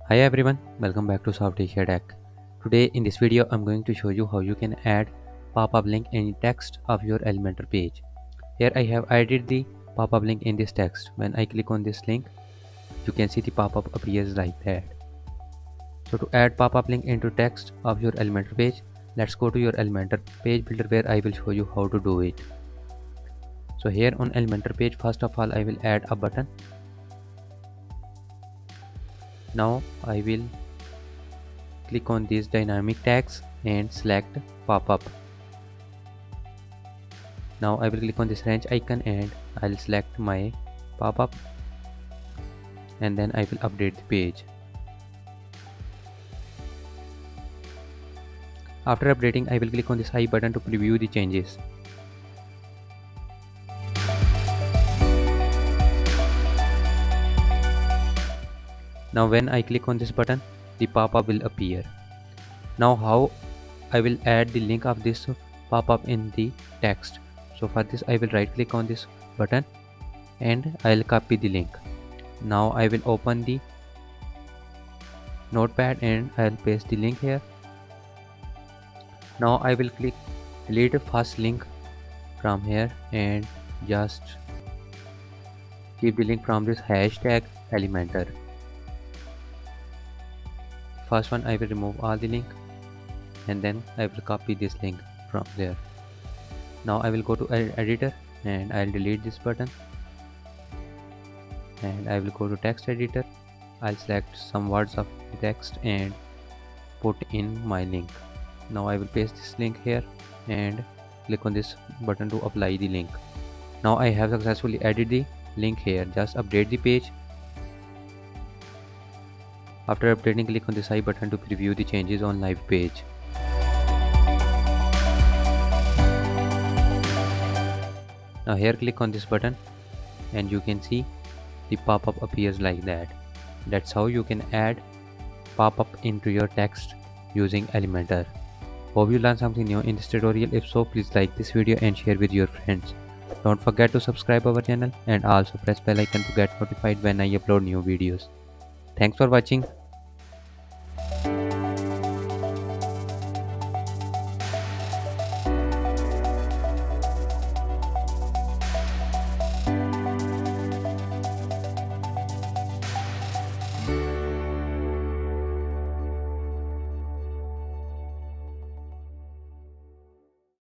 Hi everyone, welcome back to SoftAsia Tech. Today in this video I'm going to show you how you can add pop-up link in text of your Elementor page. Here I have added the pop-up link in this text. When I click on this link, you can see the pop-up appears like that. So to add pop-up link into text of your Elementor page, let's go to your Elementor page builder where I will show you how to do it. So here on Elementor page, first of all I will add a button. Now I will click on these dynamic tags and select pop-up. Now I will click on this range icon and I'll select my pop-up and then I will update the page. After updating, I will click on this I button to preview the changes. Now when I click on this button, the pop-up will appear. Now how I will add the link of this pop-up in the text. So for this I will right click on this button and I'll copy the link. Now I will open the notepad and I'll paste the link here. Now I will click delete the first link from here and just keep the link from this hashtag Elementor. First one I will remove all the link and then I will copy this link from there. Now I will go to editor and I'll delete this button and I will go to text editor. I'll select some words of the text and put in my link. Now I will paste this link here and click on this button to apply the link. Now I have successfully added the link here. Just update the page. After updating, click on this I button to preview the changes on live page. Now here click on this button and you can see the pop-up appears like that. That's how you can add pop-up into your text using Elementor. Hope you learned something new in this tutorial. If so, please like this video and share with your friends. Don't forget to subscribe our channel and also press bell icon to get notified when I upload new videos. Thanks for watching.